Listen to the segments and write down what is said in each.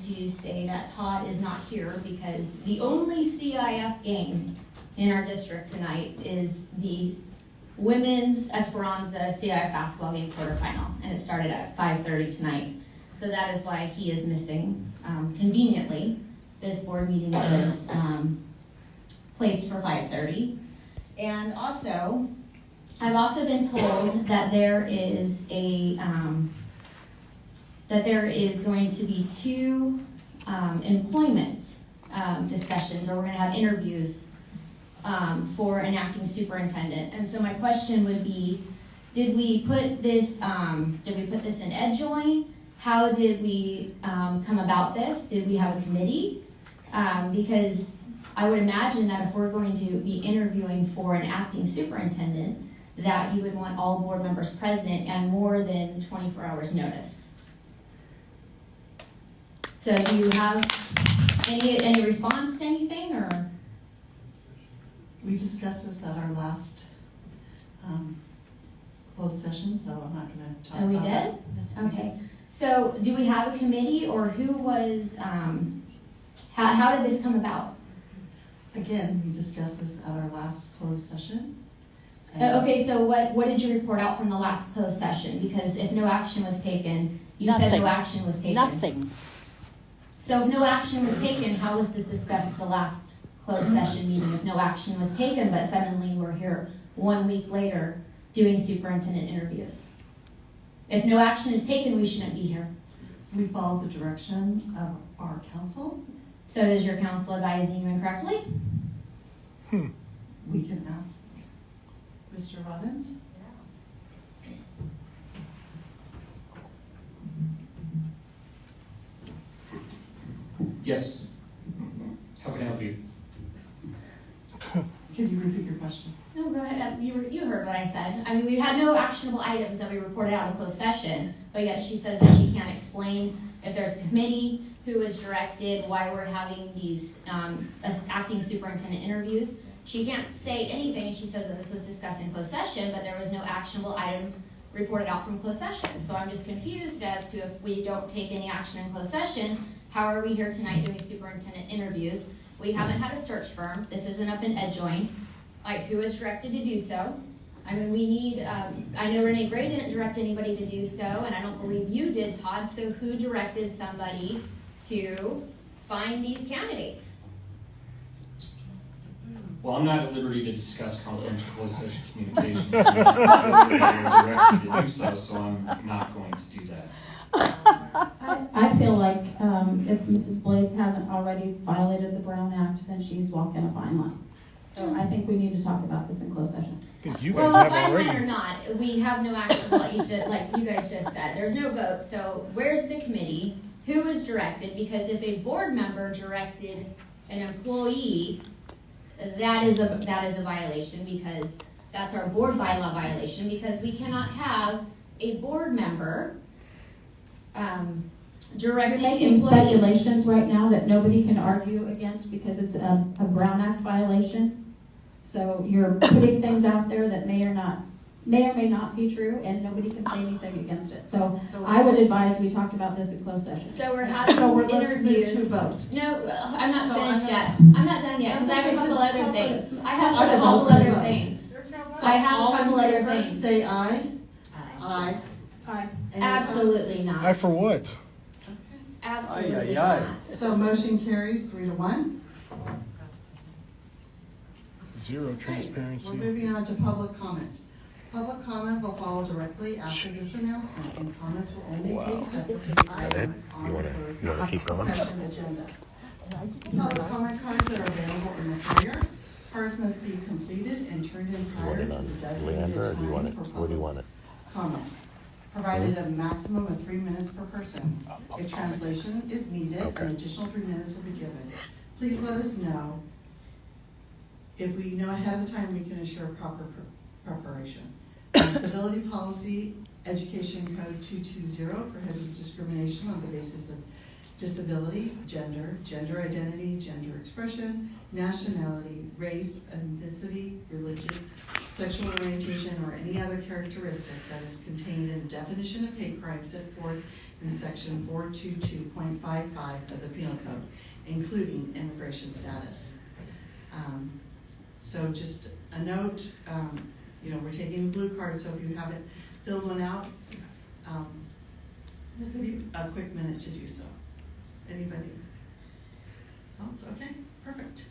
to say that Todd is not here because the only CIF game in our district tonight is the Women's Esperanza CIF basketball game quarterfinal, and it started at 5:30 tonight. So that is why he is missing. Conveniently, this board meeting is placed for 5:30. And also, I've also been told that there is going to be two employment discussions, or we're going to have interviews for an acting superintendent. And so my question would be, did we put this in EdJoin? How did we come about this? Did we have a committee? Because I would imagine that if we're going to be interviewing for an acting superintendent, that you would want all board members present and more than 24 hours notice. So do you have any response to anything, or? We discussed this at our last closed session, so I'm not going to talk about that. Oh, we did? Okay. So do we have a committee, or who was, how did this come about? Again, we discussed this at our last closed session. Okay, so what did you report out from the last closed session? Because if no action was taken, you said no action was taken. Nothing. So if no action was taken, how was this discussed at the last closed session meeting? If no action was taken, but suddenly we're here 1 week later doing superintendent interviews. If no action is taken, we shouldn't be here. We followed the direction of our council. So is your council advising you incorrectly? We can ask Mr. Robbins. Yes. How can I help you? Could you repeat your question? No, go ahead. You heard what I said. I mean, we had no actionable items that we reported out in closed session, but yet she says that she can't explain if there's a committee, who was directed, why we're having these acting superintendent interviews. She can't say anything. She says that this was discussed in closed session, but there was no actionable items reported out from closed session. So I'm just confused as to if we don't take any action in closed session, how are we here tonight doing superintendent interviews? We haven't had a search firm. This isn't up in EdJoin. Like, who is directed to do so? I mean, we need, I know Renee Gray didn't direct anybody to do so, and I don't believe you did, Todd, so who directed somebody to find these candidates? Well, I'm not at liberty to discuss confidential closed session communications. Directs me to do so I'm not going to do that. I feel like if Mrs. Blades hasn't already violated the Brown Act, then she's walking a fine line. So I think we need to talk about this in closed session. You guys Well, have fine already. line or not, we have no action, like you guys just said. There's no vote, so where's the committee? Who was directed? Because if a board member directed an employee, that is a violation, because that's our board bylaw violation, because we cannot have a board member You're directing making employees. speculations right now that nobody can argue against because it's a Brown Act violation. So you're putting things out there that may or may not be true, and nobody can say anything against it. So I would advise we talked about this in closed session. So we're having Let's move interviews. to vote. No, I'm not So finished I'm yet. I'm not done yet, because I have a couple That's okay, other just things. call I have I a call couple for the other vote. things. I have a All in couple other favor, things. say aye. Aye. Aye. Any opposed? Absolutely not. I for what? Okay. Absolutely Aye, aye, aye. not. So motion carries 3-1. Zero Okay, transparency. we're moving on to public comment. Public comment will follow directly after this announcement, and comments will only take separate items on the closed session agenda. Public comment cards are available in the foyer. Cards must be completed and turned in prior to the designated time for public comment, provided a maximum of 3 minutes per person. If translation is needed, an additional 3 minutes will be given. Please let us know. If we know ahead of time, we can ensure proper preparation. Civility Policy Education Code 220 prohibits discrimination on the basis of disability, gender, gender identity, gender expression, nationality, race, ethnicity, religion, sexual orientation, or any other characteristic that is contained in the definition of hate crime set forth in section 422.55 of the Penal Code, including immigration status. So just a note, we're taking the blue card, so if you haven't filled one out, we'll give you a quick minute to do so. Anybody else? Okay, perfect.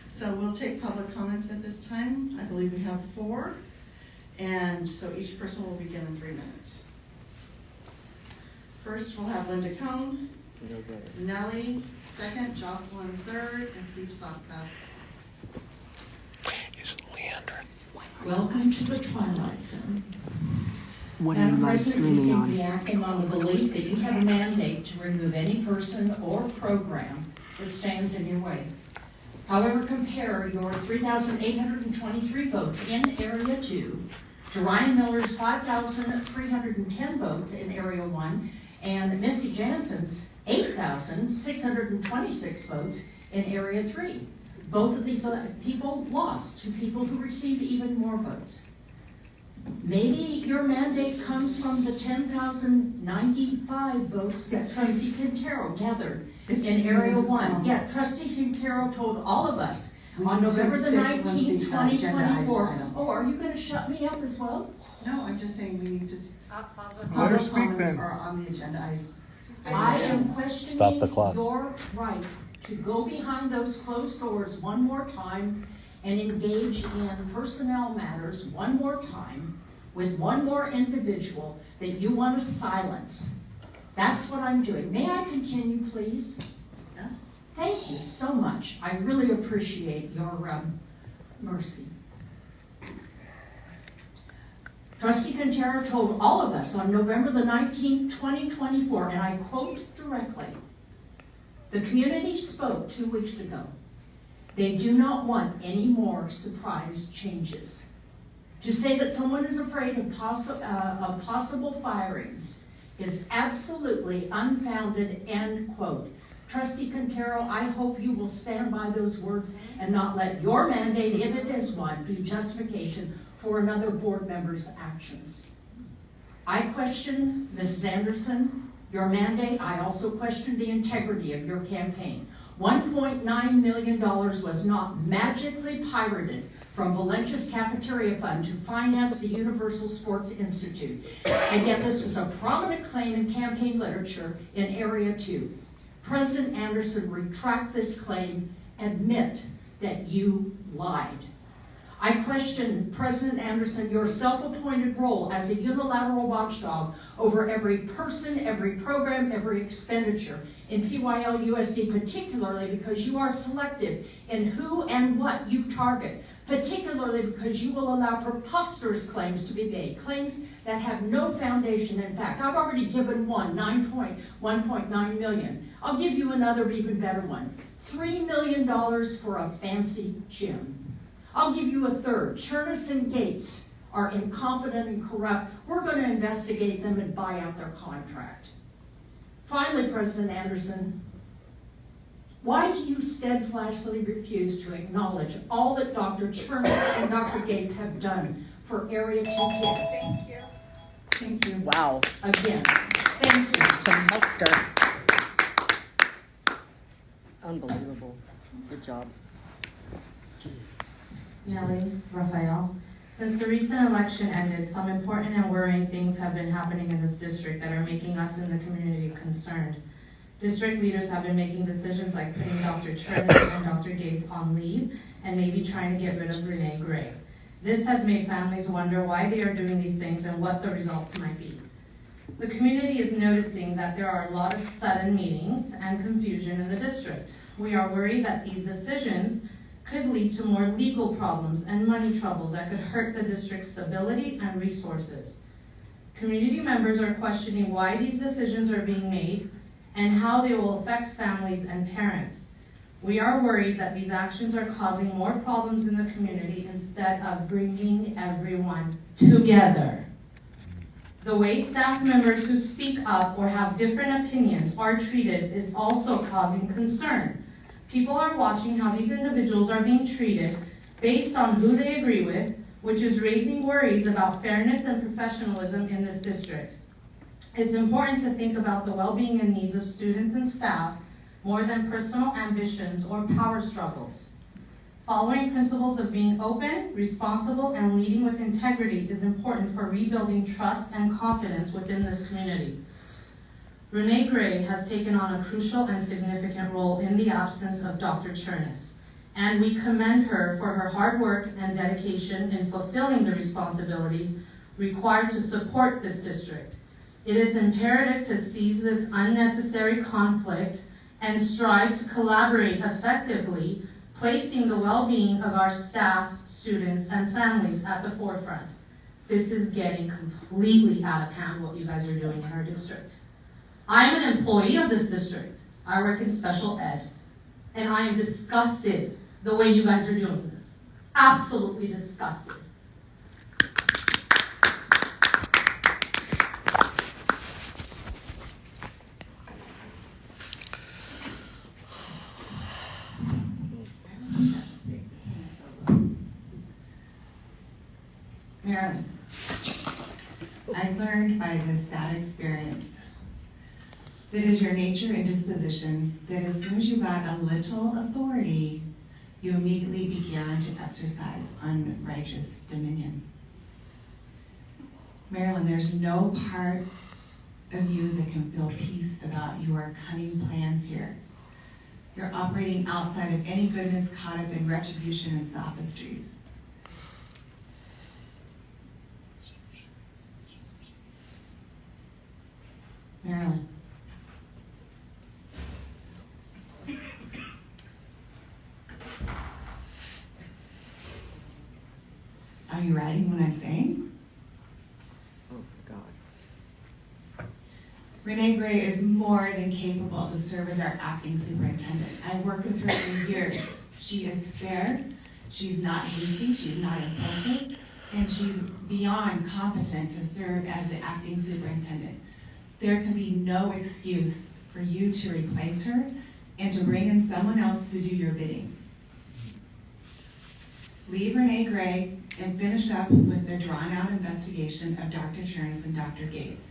So we'll take public comments at this time. I believe we have 4, and so each person will be given 3 minutes. First, we'll have Linda Cohn, Nellie, second, Jocelyn third, and Steve Sopka. Welcome to the Twilight Zone. What are you Madam live President, you streaming seem on? to be acting on the belief that you have a mandate to remove any person or program that stands in your way. However, compare your 3,823 votes in Area 2 to Ryan Miller's 5,310 votes in Area 1 and Misty Jansen's 8,626 votes in Area 3. Both of these people lost to people who received even more votes. Maybe your mandate comes from the 10,095 votes that Trustee Quintero gathered in Area 1. Yeah, Trustee Quintero told all of us on November the 19th, 2024. Oh, are you going to shut me up as well? No, I'm just saying we need to. Let her Public speak comments then. are on the agenda. I am questioning Stop the clock. your right to go behind those closed doors one more time and engage in personnel matters one more time with one more individual that you want to silence. That's what I'm doing. May I continue, please? Yes. Thank you so much. I really appreciate your mercy. Trustee Quintero told all of us on November the 19th, 2024, and I quote directly, "The community spoke 2 weeks ago. They do not want any more surprise changes. To say that someone is afraid of possible firings is absolutely unfounded," end quote. Trustee Quintero, I hope you will stand by those words and not let your mandate, if it is one, be justification for another board member's actions. I question, Mrs. Anderson, your mandate. I also question the integrity of your campaign. $1.9 million was not magically pirated from Valencia's Cafeteria Fund to finance the Universal Sports Institute. And yet this was a prominent claim in campaign literature in Area 2. President Anderson, retract this claim, admit that you lied. I question, President Anderson, your self-appointed role as a unilateral watchdog over every person, every program, every expenditure in PYL-USD, particularly because you are selective in who and what you target, particularly because you will allow preposterous claims to be made, claims that have no foundation in fact. I've already given one, $1.9 million. I'll give you another even better one, $3 million for a fancy gym. I'll give you a third. Chernus and Gates are incompetent and corrupt. We're going to investigate them and buy out their contract. Finally, President Anderson, why do you steadfastly refuse to acknowledge all that Dr. Chernus and Dr. Gates have done for Area 2 kids? Thank you. Thank you. Wow. Again, thank you. Some doctor. Unbelievable. Good job. Nellie, Raphael. Since the recent election ended, some important and worrying things have been happening in this district that are making us in the community concerned. District leaders have been making decisions like putting Dr. Chernus and Dr. Gates on leave and maybe trying to get rid of Renee Gray. This has made families wonder why they are doing these things and what the results might be. The community is noticing that there are a lot of sudden meetings and confusion in the district. We are worried that these decisions could lead to more legal problems and money troubles that could hurt the district's stability and resources. Community members are questioning why these decisions are being made and how they will affect families and parents. We are worried that these actions are causing more problems in the community instead of bringing everyone together. The way staff members who speak up or have different opinions are treated is also causing concern. People are watching how these individuals are being treated based on who they agree with, which is raising worries about fairness and professionalism in this district. It's important to think about the well-being and needs of students and staff more than personal ambitions or power struggles. Following principles of being open, responsible, and leading with integrity is important for rebuilding trust and confidence within this community. Renee Gray has taken on a crucial and significant role in the absence of Dr. Chernus, and we commend her for her hard work and dedication in fulfilling the responsibilities required to support this district. It is imperative to seize this unnecessary conflict and strive to collaborate effectively, placing the well-being of our staff, students, and families at the forefront. This is getting completely out of hand, what you guys are doing in our district. I'm an employee of this district. I work in special ed, and I am disgusted the way you guys are doing this. Absolutely disgusted. Marilyn, I've learned by this sad experience that is your nature and disposition that as soon as you got a little authority, you immediately began to exercise unrighteous dominion. Marilyn, there's no part of you that can feel peace about your cunning plans here. You're operating outside of any goodness caught up in retribution and sophistries. Marilyn. Are you writing what I'm saying? Oh, God. Renee Gray is more than capable to serve as our acting superintendent. I've worked with her for years. She is fair, she's not hasty, she's not impulsive, and she's beyond competent to serve as the acting superintendent. There can be no excuse for you to replace her and to bring in someone else to do your bidding. Leave Renee Gray and finish up with the drawn-out investigation of Dr. Chernus and Dr. Gates.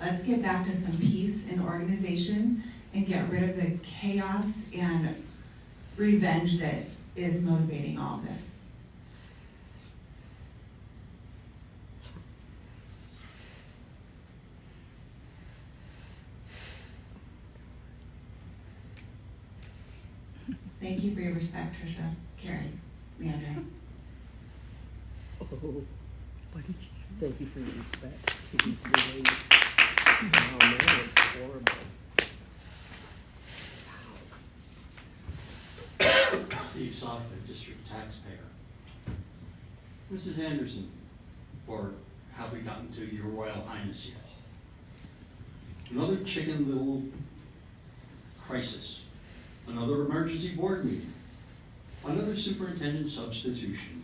Let's get back to some peace and organization and get rid of the chaos and revenge that is motivating all of this. Thank you for your respect, Tricia, Carrie, Leandra. Oh, what did you say? Thank you for your respect to these ladies. Oh, man, it's horrible. Steve Softman, district taxpayer. Mrs. Anderson, or have we gotten to your Royal Highness yet? Another Chicken Little crisis, another emergency board meeting, another superintendent substitution.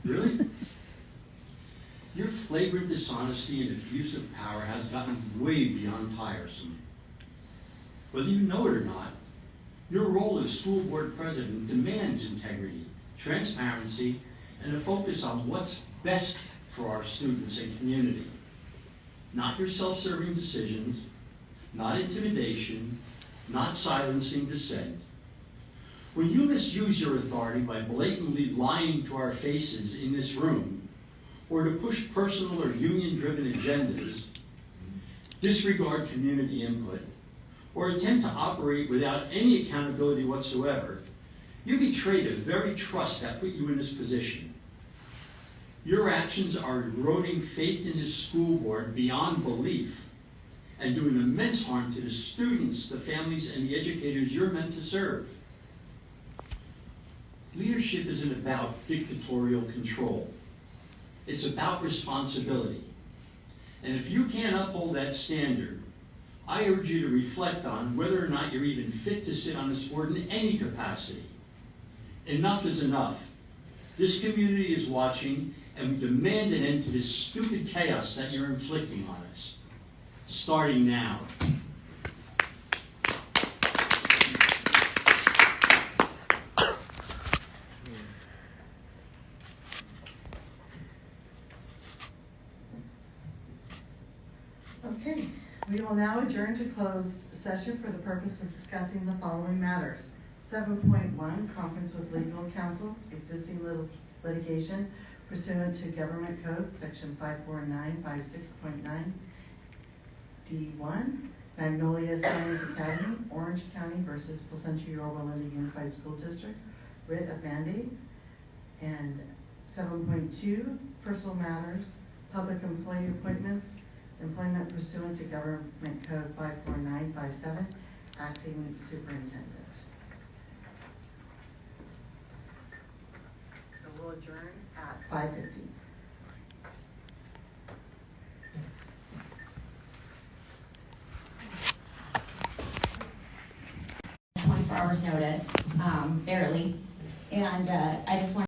Really? Your flagrant dishonesty and abuse of power has gotten way beyond tiresome. Whether you know it or not, your role as school board president demands integrity, transparency, and a focus on what's best for our students and community. Not your self-serving decisions, not intimidation, not silencing dissent. When you misuse your authority by blatantly lying to our faces in this room, or to push personal or union-driven agendas, disregard community input, or attempt to operate without any accountability whatsoever, you betray the very trust that put you in this position. Your actions are eroding faith in this school board beyond belief and doing immense harm to the students, the families, and the educators you're meant to serve. Leadership isn't about dictatorial control. It's about responsibility. And if you can't uphold that standard, I urge you to reflect on whether or not you're even fit to sit on this board in any capacity. Enough is enough. This community is watching, and we demand an end to this stupid chaos that you're inflicting on us. Starting now. will now adjourn to closed session for the purpose of discussing the following matters. 7.1, conference with legal counsel, existing litigation pursuant to Government Code, Section 54956.9 D1, Magnolia Science Academy, Orange County versus Placentia Yorba Linda Unified School District, writ of mandate. And 7.2, personal matters, public employee appointments, employment pursuant to Government Code 54957, acting superintendent. So we'll adjourn at 5:50. 24 hours notice, barely. And I just want